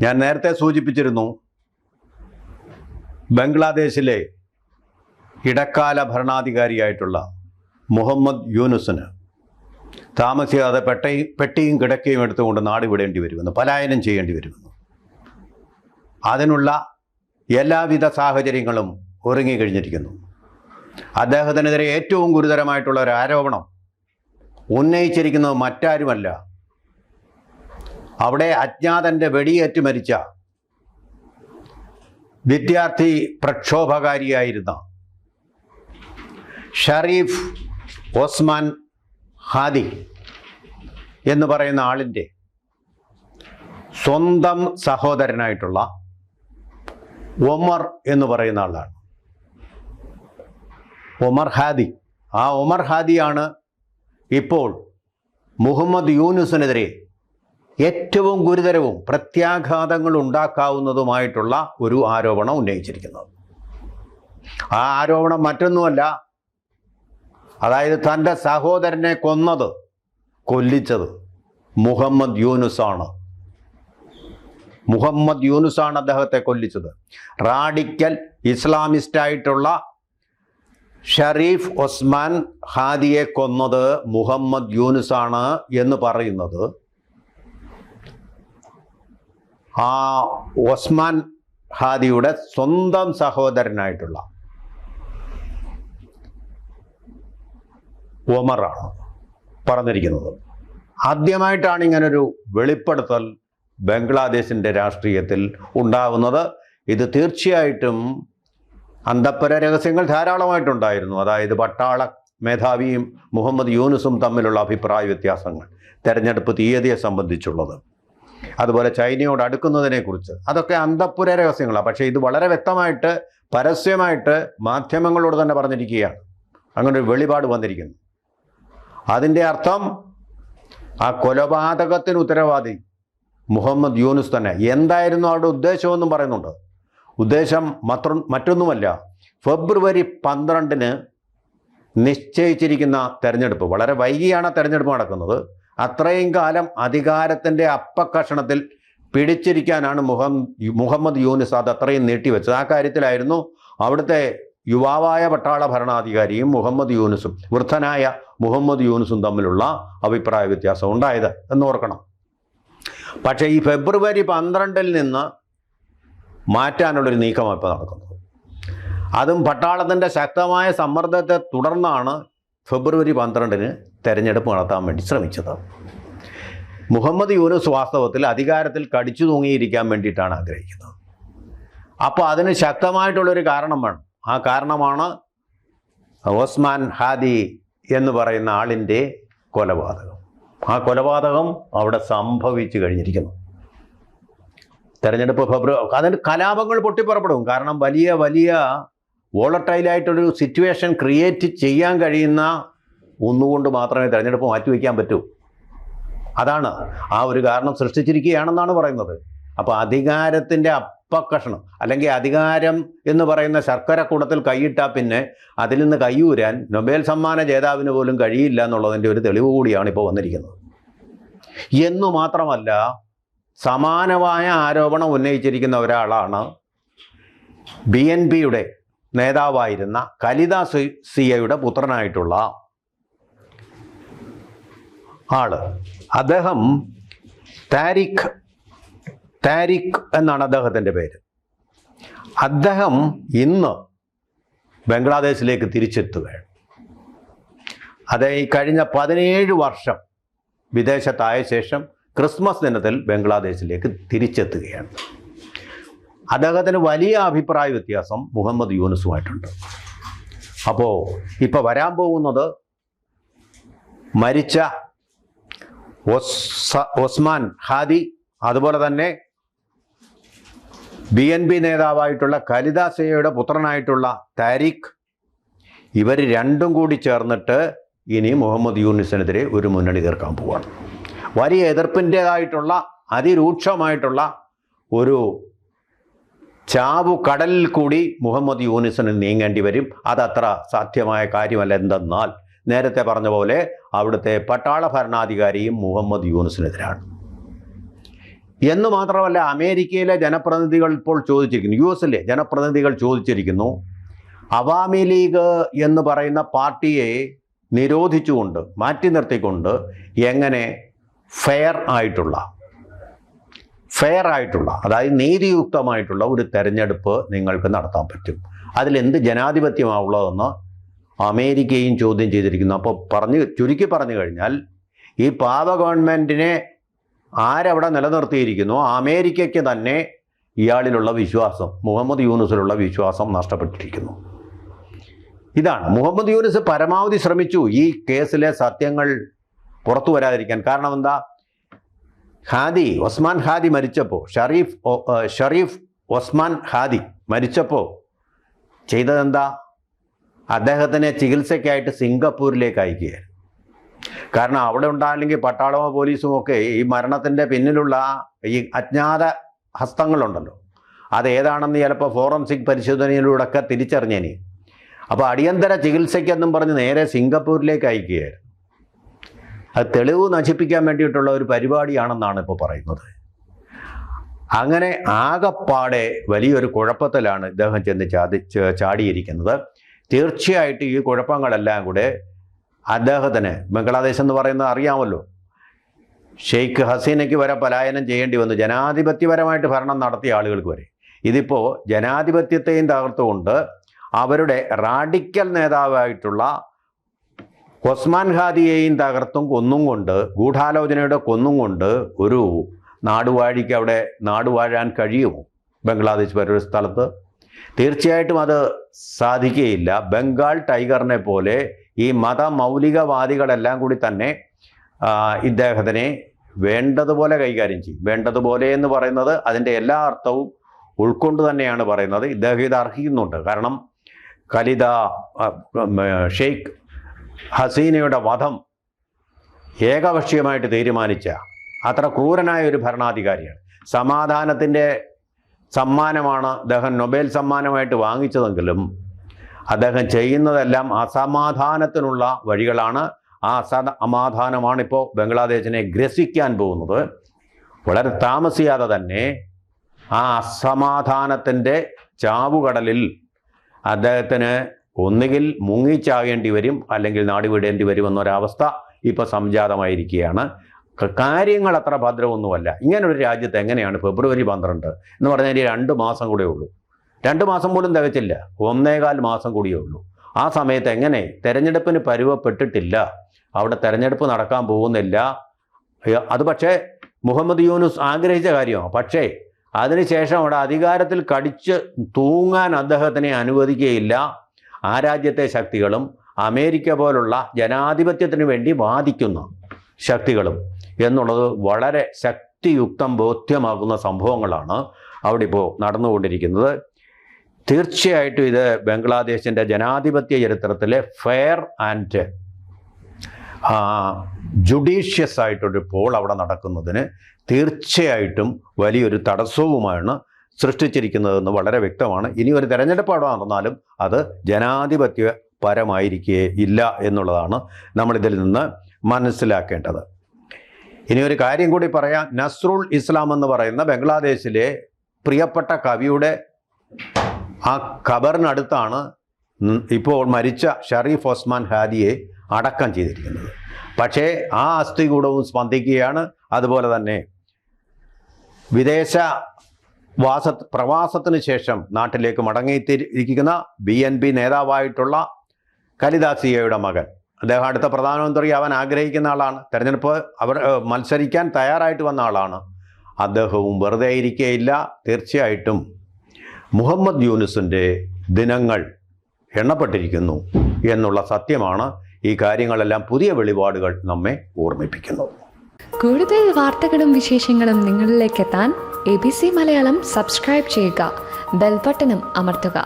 ഞാൻ നേരത്തെ സൂചിപ്പിച്ചിരുന്നു, ബംഗ്ലാദേശിലെ ഇടക്കാല ഭരണാധികാരിയായിട്ടുള്ള മുഹമ്മദ് യൂനുസിന് താമസിയാതെ പെട്ടിയും കിടക്കയും എടുത്തുകൊണ്ട് നാട് വിടേണ്ടി വരുമെന്ന്, പലായനം ചെയ്യേണ്ടി വരുമെന്ന്. അതിനുള്ള എല്ലാവിധ സാഹചര്യങ്ങളും ഒരുങ്ങിക്കഴിഞ്ഞിരിക്കുന്നു. അദ്ദേഹത്തിനെതിരെ ഏറ്റവും ഗുരുതരമായിട്ടുള്ള ഒരു ആരോപണം ഉന്നയിച്ചിരിക്കുന്നത് മറ്റാരുമല്ല, അവിടെ അജ്ഞാതൻ്റെ വെടിയേറ്റ് മരിച്ച വിദ്യാർത്ഥി പ്രക്ഷോഭകാരിയായിരുന്ന ഷരീഫ് ഒസ്മാൻ ഹാദി എന്ന് പറയുന്ന ആളിൻ്റെ സ്വന്തം സഹോദരനായിട്ടുള്ള ഒമർ എന്ന് പറയുന്ന ആളാണ് ഒമർ ഹാദി. ആ ഒമർ ഹാദിയാണ് ഇപ്പോൾ മുഹമ്മദ് യൂനുസിനെതിരെ ഏറ്റവും ഗുരുതരവും പ്രത്യാഘാതങ്ങൾ ഉണ്ടാക്കാവുന്നതുമായിട്ടുള്ള ഒരു ആരോപണം ഉന്നയിച്ചിരിക്കുന്നത്. ആ ആരോപണം മറ്റൊന്നുമല്ല, അതായത് തൻ്റെ സഹോദരനെ കൊല്ലിച്ചത് മുഹമ്മദ് യൂനുസാണ്. മുഹമ്മദ് യൂനുസാണ് അദ്ദേഹത്തെ കൊല്ലിച്ചത്. റാഡിക്കൽ ഇസ്ലാമിസ്റ്റായിട്ടുള്ള ഷരീഫ് ഒസ്മാൻ ഹാദിയെ കൊന്നത് മുഹമ്മദ് യൂനുസാണ് എന്ന് പറയുന്നത് ആ ഒസ്മാൻ ഹാദിയുടെ സ്വന്തം സഹോദരനായിട്ടുള്ള ഒമറാണ് പറഞ്ഞിരിക്കുന്നത്. ആദ്യമായിട്ടാണ് ഇങ്ങനൊരു വെളിപ്പെടുത്തൽ ബംഗ്ലാദേശിൻ്റെ രാഷ്ട്രീയത്തിൽ ഉണ്ടാകുന്നത്. ഇത് തീർച്ചയായിട്ടും അന്തഃപുര രഹസ്യങ്ങൾ ധാരാളമായിട്ടുണ്ടായിരുന്നു. അതായത് പട്ടാള മേധാവിയും മുഹമ്മദ് യൂനുസും തമ്മിലുള്ള അഭിപ്രായ വ്യത്യാസങ്ങൾ, തെരഞ്ഞെടുപ്പ് തീയതിയെ സംബന്ധിച്ചുള്ളത്, അതുപോലെ ചൈനയോട് അടുക്കുന്നതിനെക്കുറിച്ച്, അതൊക്കെ അന്തഃപുര രഹസ്യങ്ങളാണ്. പക്ഷേ ഇത് വളരെ വ്യക്തമായിട്ട് പരസ്യമായിട്ട് മാധ്യമങ്ങളോട് തന്നെ പറഞ്ഞിരിക്കുകയാണ്. അങ്ങനെ ഒരു വെളിപാട് വന്നിരിക്കുന്നു. അതിൻ്റെ അർത്ഥം ആ കൊലപാതകത്തിന് ഉത്തരവാദി മുഹമ്മദ് യൂനുസ് തന്നെ. എന്തായിരുന്നു അവരുടെ ഉദ്ദേശമെന്നും പറയുന്നുണ്ട്. ഉദ്ദേശം മറ്റൊന്നുമല്ല, ഫെബ്രുവരി 12 നിശ്ചയിച്ചിരിക്കുന്ന തെരഞ്ഞെടുപ്പ്, വളരെ വൈകിയാണ് തെരഞ്ഞെടുപ്പ് നടക്കുന്നത്. അത്രയും കാലം അധികാരത്തിൻ്റെ അപ്പക്കഷണത്തിൽ പിടിച്ചിരിക്കാനാണ് മുഹമ്മദ് യൂനുസ് അത് അത്രയും നീട്ടിവെച്ചത്. ആ കാര്യത്തിലായിരുന്നു അവിടുത്തെ യുവാവായ പട്ടാള ഭരണാധികാരിയും മുഹമ്മദ് യൂനുസും, വൃദ്ധനായ മുഹമ്മദ് യൂനുസും തമ്മിലുള്ള അഭിപ്രായ വ്യത്യാസം ഉണ്ടായത് എന്നോർക്കണം. പക്ഷേ ഈ ഫെബ്രുവരി 12 നിന്ന് മാറ്റാനുള്ളൊരു നീക്കമാണ് ഇപ്പോൾ നടക്കുന്നത്. അതും പട്ടാളത്തിൻ്റെ ശക്തമായ സമ്മർദ്ദത്തെ തുടർന്നാണ് ഫെബ്രുവരി 12 തെരഞ്ഞെടുപ്പ് നടത്താൻ വേണ്ടി ശ്രമിച്ചത്. മുഹമ്മദ് യൂനുസ് വാസ്തവത്തിൽ അധികാരത്തിൽ കടിച്ചു തൂങ്ങിയിരിക്കാൻ വേണ്ടിയിട്ടാണ് ആഗ്രഹിക്കുന്നത്. അപ്പോൾ അതിന് ശക്തമായിട്ടുള്ളൊരു കാരണം വേണം. ആ കാരണമാണ് ഒസ്മാൻ ഹാദി എന്ന് പറയുന്ന ആളിൻ്റെ കൊലപാതകം. ആ കൊലപാതകം അവിടെ സംഭവിച്ചു കഴിഞ്ഞിരിക്കുന്നു. തെരഞ്ഞെടുപ്പ് അതിന് കലാപങ്ങൾ പൊട്ടിപ്പുറപ്പെടും. കാരണം വലിയ വലിയ വോളട്ടൈലായിട്ടൊരു സിറ്റുവേഷൻ ക്രിയേറ്റ് ചെയ്യാൻ കഴിയുന്ന ഒന്നുകൊണ്ട് മാത്രമേ തെരഞ്ഞെടുപ്പ് മാറ്റിവെക്കാൻ പറ്റൂ. അതാണ് ആ ഒരു കാരണം സൃഷ്ടിച്ചിരിക്കുകയാണെന്നാണ് പറയുന്നത്. അപ്പോൾ അധികാരത്തിൻ്റെ അപ്പക്കഷണം, അല്ലെങ്കിൽ അധികാരം എന്ന് പറയുന്ന ശർക്കര കൂടത്തിൽ കൈയിട്ടാൽ പിന്നെ അതിൽ നിന്ന് കൈയൂരാൻ നൊബേൽ സമ്മാന ജേതാവിന് പോലും കഴിയില്ല എന്നുള്ളതിൻ്റെ ഒരു തെളിവ് കൂടിയാണ് ഇപ്പോൾ വന്നിരിക്കുന്നത്. എന്നു മാത്രമല്ല, സമാനമായ ആരോപണം ഉന്നയിച്ചിരിക്കുന്ന ഒരാളാണ് BNPയുടെ നേതാവായിരുന്ന ഖലിദ സിയയുടെ പുത്രനായിട്ടുള്ള ആള്. അദ്ദേഹം താരിഖ് എന്നാണ് അദ്ദേഹത്തിൻ്റെ പേര്. അദ്ദേഹം ഇന്ന് ബംഗ്ലാദേശിലേക്ക് തിരിച്ചെത്തുകയാണ്. അത് ഈ കഴിഞ്ഞ 17 വർഷം വിദേശത്തായ ശേഷം ക്രിസ്മസ് ദിനത്തിൽ ബംഗ്ലാദേശിലേക്ക് തിരിച്ചെത്തുകയാണ്. അദ്ദേഹത്തിന് വലിയ അഭിപ്രായ വ്യത്യാസം മുഹമ്മദ് യൂനുസുമായിട്ടുണ്ട്. അപ്പോൾ ഇപ്പോൾ വരാൻ പോകുന്നത് മരിച്ച ഒസ്മാൻ ഹാദി, അതുപോലെ തന്നെ BNP നേതാവായിട്ടുള്ള ഖലിദ സിയയുടെ പുത്രനായിട്ടുള്ള താരിഖ്, ഇവർ രണ്ടും കൂടി ചേർന്നിട്ട് ഇനി മുഹമ്മദ് യൂനുസിനെതിരെ ഒരു മുന്നണി തീർക്കാൻ പോവുകയാണ്. വലിയ എതിർപ്പിൻ്റേതായിട്ടുള്ള അതിരൂക്ഷമായിട്ടുള്ള ഒരു ചാവു കടലിൽ കൂടി മുഹമ്മദ് യൂനുസിന് നീങ്ങേണ്ടി വരും. അതത്ര സാധ്യമായ കാര്യമല്ല. എന്തെന്നാൽ നേരത്തെ പറഞ്ഞ പോലെ അവിടുത്തെ പട്ടാള ഭരണാധികാരിയും മുഹമ്മദ് യൂനുസിനെതിരാണ്. എന്ന് മാത്രമല്ല, അമേരിക്കയിലെ ജനപ്രതിനിധികൾ ഇപ്പോൾ ചോദിച്ചിരിക്കുന്നു, US ജനപ്രതിനിധികൾ ചോദിച്ചിരിക്കുന്നു, അവാമി ലീഗ് എന്ന് പറയുന്ന പാർട്ടിയെ നിരോധിച്ചുകൊണ്ട്, മാറ്റി നിർത്തിക്കൊണ്ട് എങ്ങനെ ഫെയർ ആയിട്ടുള്ള, അതായത് നീതിയുക്തമായിട്ടുള്ള ഒരു തെരഞ്ഞെടുപ്പ് നിങ്ങൾക്ക് നടത്താൻ പറ്റും? അതിലെന്ത് ജനാധിപത്യമാവുള്ളതെന്ന് അമേരിക്കയും ചോദ്യം ചെയ്തിരിക്കുന്നു. അപ്പോൾ ചുരുക്കി പറഞ്ഞു കഴിഞ്ഞാൽ, ഈ പാവ ഗവൺമെൻറ്റിനെ ആരവിടെ നിലനിർത്തിയിരിക്കുന്നു, അമേരിക്കയ്ക്ക് തന്നെ ഇയാളിലുള്ള വിശ്വാസം, മുഹമ്മദ് യൂനുസിലുള്ള വിശ്വാസം നഷ്ടപ്പെട്ടിരിക്കുന്നു. ഇതാണ്. മുഹമ്മദ് യൂനുസ് പരമാവധി ശ്രമിച്ചു ഈ കേസിലെ സത്യങ്ങൾ പുറത്തു വരാതിരിക്കാൻ. കാരണം എന്താ? ഒസ്മാൻ ഹാദി മരിച്ചപ്പോൾ, ഷരീഫ് ഒസ്മാൻ ഹാദി മരിച്ചപ്പോൾ ചെയ്തതെന്താ? അദ്ദേഹത്തിനെ ചികിത്സയ്ക്കായിട്ട് സിംഗപ്പൂരിലേക്ക് അയക്കുകയായിരുന്നു. കാരണം അവിടെ ഉണ്ടായില്ലെങ്കിൽ പട്ടാളമോ പോലീസും ഒക്കെ ഈ മരണത്തിൻ്റെ പിന്നിലുള്ള ഈ അജ്ഞാത ഹസ്തങ്ങളുണ്ടല്ലോ, അതേതാണെന്ന് ചിലപ്പോൾ ഫോറൻസിക് പരിശോധനയിലൂടെ ഒക്കെ തിരിച്ചറിഞ്ഞേനെ. അപ്പോൾ അടിയന്തര ചികിത്സയ്ക്കെന്നും പറഞ്ഞ് നേരെ സിംഗപ്പൂരിലേക്ക് അയക്കുകയായിരുന്നു. അത് തെളിവ് നശിപ്പിക്കാൻ വേണ്ടിയിട്ടുള്ള ഒരു പരിപാടിയാണെന്നാണ് ഇപ്പോൾ പറയുന്നത്. അങ്ങനെ ആകപ്പാടെ വലിയൊരു കുഴപ്പത്തിലാണ് ഇദ്ദേഹം ചെന്ന് ചാടിയിരിക്കുന്നത്. തീർച്ചയായിട്ടും ഈ കുഴപ്പങ്ങളെല്ലാം കൂടെ അദ്ദേഹത്തിന്, ബംഗ്ലാദേശ് എന്ന് പറയുന്നത് അറിയാമല്ലോ, ഷെയ്ഖ് ഹസീനയ്ക്ക് വരെ പലായനം ചെയ്യേണ്ടി വന്നു, ജനാധിപത്യപരമായിട്ട് ഭരണം നടത്തിയ ആളുകൾക്ക് വരെ. ഇതിപ്പോൾ ജനാധിപത്യത്തെയും തകർത്തുകൊണ്ട് അവരുടെ റാഡിക്കൽ നേതാവായിട്ടുള്ള ഒസ്മാൻ ഹാദിയെയും തകർത്തും കൊന്നും കൊണ്ട്, ഗൂഢാലോചനയുടെ കൊന്നും കൊണ്ട് ഒരു നാടുവാഴിക്ക് അവിടെ നാടുവാഴാൻ കഴിയുമോ ബംഗ്ലാദേശ് പോലൊരു സ്ഥലത്ത്? തീർച്ചയായിട്ടും അത് സാധിക്കുകയില്ല. ബംഗാൾ ടൈഗറിനെ പോലെ ഈ മതമൗലികവാദികളെല്ലാം കൂടി തന്നെ ഇദ്ദേഹത്തിനെ വേണ്ടതുപോലെ കൈകാര്യം ചെയ്യും. വേണ്ടതുപോലെ എന്ന് പറയുന്നത് അതിൻ്റെ എല്ലാ അർത്ഥവും ഉൾക്കൊണ്ട് തന്നെയാണ് പറയുന്നത്. ഇദ്ദേഹം ഇത് അർഹിക്കുന്നുണ്ട്. കാരണം ഷെയ്ഖ് ഹസീനയുടെ വധം ഏകപക്ഷീയമായിട്ട് തീരുമാനിച്ച അത്ര ക്രൂരനായ ഒരു ഭരണാധികാരിയാണ്. സമാധാനത്തിൻ്റെ സമ്മാനമാണ് അദ്ദേഹം നൊബേൽ സമ്മാനമായിട്ട് വാങ്ങിച്ചതെങ്കിലും അദ്ദേഹം ചെയ്യുന്നതെല്ലാം അസമാധാനത്തിനുള്ള വഴികളാണ്. ആ അസമാധാനമാണ് ഇപ്പോൾ ബംഗ്ലാദേശിനെ ഗ്രസിക്കാൻ പോകുന്നത്. വളരെ താമസിയാതെ തന്നെ ആ അസമാധാനത്തിൻ്റെ ചാവുകടലിൽ അദ്ദേഹത്തിന് ഒന്നുകിൽ മുങ്ങിച്ചാകേണ്ടി വരും, അല്ലെങ്കിൽ നാടുവിടേണ്ടി വരുമെന്നൊരവസ്ഥ ഇപ്പോൾ സംജാതമായിരിക്കുകയാണ്. കാര്യങ്ങൾ അത്ര ഭദ്രമൊന്നുമല്ല. ഇങ്ങനൊരു രാജ്യത്ത് എങ്ങനെയാണ് ഫെബ്രുവരി 12 എന്ന് പറഞ്ഞാൽ 2 മാസം കൂടെ ഉള്ളൂ, 2 മാസം പോലും തികച്ചില്ല, 1.25 മാസം കൂടിയേ ഉള്ളൂ. ആ സമയത്ത് എങ്ങനെ തെരഞ്ഞെടുപ്പിന് പരുവപ്പെട്ടിട്ടില്ല, അവിടെ തെരഞ്ഞെടുപ്പ് നടക്കാൻ പോകുന്നില്ല. അത് പക്ഷേ മുഹമ്മദ് യൂനുസ് ആഗ്രഹിച്ച കാര്യമാണ്. പക്ഷേ അതിനുശേഷം അവിടെ അധികാരത്തിൽ കടിച്ച് തൂങ്ങാൻ അദ്ദേഹത്തിനെ അനുവദിക്കുകയില്ല ആ രാജ്യത്തെ ശക്തികളും അമേരിക്ക പോലുള്ള ജനാധിപത്യത്തിന് വേണ്ടി വാദിക്കുന്ന ശക്തികളും എന്നുള്ളത് വളരെ ശക്തിയുക്തം ബോധ്യമാകുന്ന സംഭവങ്ങളാണ് അവിടെ ഇപ്പോൾ നടന്നുകൊണ്ടിരിക്കുന്നത്. തീർച്ചയായിട്ടും ഇത് ബംഗ്ലാദേശിൻ്റെ ജനാധിപത്യ ചരിത്രത്തിലെ ഫെയർ ആൻഡ് ജുഡീഷ്യസ് ആയിട്ടൊരു പോൾ അവിടെ നടക്കുന്നതിന് തീർച്ചയായിട്ടും വലിയൊരു തടസ്സവുമാണ് സൃഷ്ടിച്ചിരിക്കുന്നതെന്ന് വളരെ വ്യക്തമാണ്. ഇനി ഒരു തെരഞ്ഞെടുപ്പ് അവിടെ നടന്നാലും അത് ജനാധിപത്യപരമായിരിക്കുകയില്ല എന്നുള്ളതാണ് നമ്മളിതിൽ നിന്ന് മനസ്സിലാക്കേണ്ടത്. ഇനി ഒരു കാര്യം കൂടി പറയാം. നസ്രുൾ ഇസ്ലാം എന്ന് പറയുന്ന ബംഗ്ലാദേശിലെ പ്രിയപ്പെട്ട കവിയുടെ ആ ഖബറിനടുത്താണ് ഇപ്പോൾ മരിച്ച ഷരീഫ് ഒസ്മാൻ ഹാദിയെ അടക്കം ചെയ്തിരിക്കുന്നത്. പക്ഷേ ആ അസ്ഥികൂടവും സ്പന്ദിക്കുകയാണ്. അതുപോലെ തന്നെ പ്രവാസത്തിന് ശേഷം നാട്ടിലേക്ക് മടങ്ങിയിരിക്കുന്ന BNP നേതാവായിട്ടുള്ള കലിദാസിയയുടെ മകൻ, അദ്ദേഹം അടുത്ത പ്രധാനമന്ത്രി ആവാൻ ആഗ്രഹിക്കുന്ന ആളാണ്. തെരഞ്ഞെടുപ്പ് മത്സരിക്കാൻ തയ്യാറായിട്ട് വന്ന ആളാണ്. അദ്ദേഹവും വെറുതെ ഇരിക്കുകയില്ല. തീർച്ചയായിട്ടും മുഹമ്മദ് യൂനുസിൻ്റെ ദിനങ്ങൾ എണ്ണപ്പെട്ടിരിക്കുന്നു എന്നുള്ള സത്യമാണ്. ഈ കാര്യങ്ങളെല്ലാം പുതിയ വെളിപാടുകൾ നമ്മെ ഓർമ്മിപ്പിക്കുന്നു. കൂടുതൽ വാർത്തകളും വിശേഷങ്ങളും നിങ്ങളിലേക്ക് എത്താൻ ABC മലയാളം സബ്സ്ക്രൈബ് ചെയ്യുക, ബെൽ ബട്ടണും അമർത്തുക.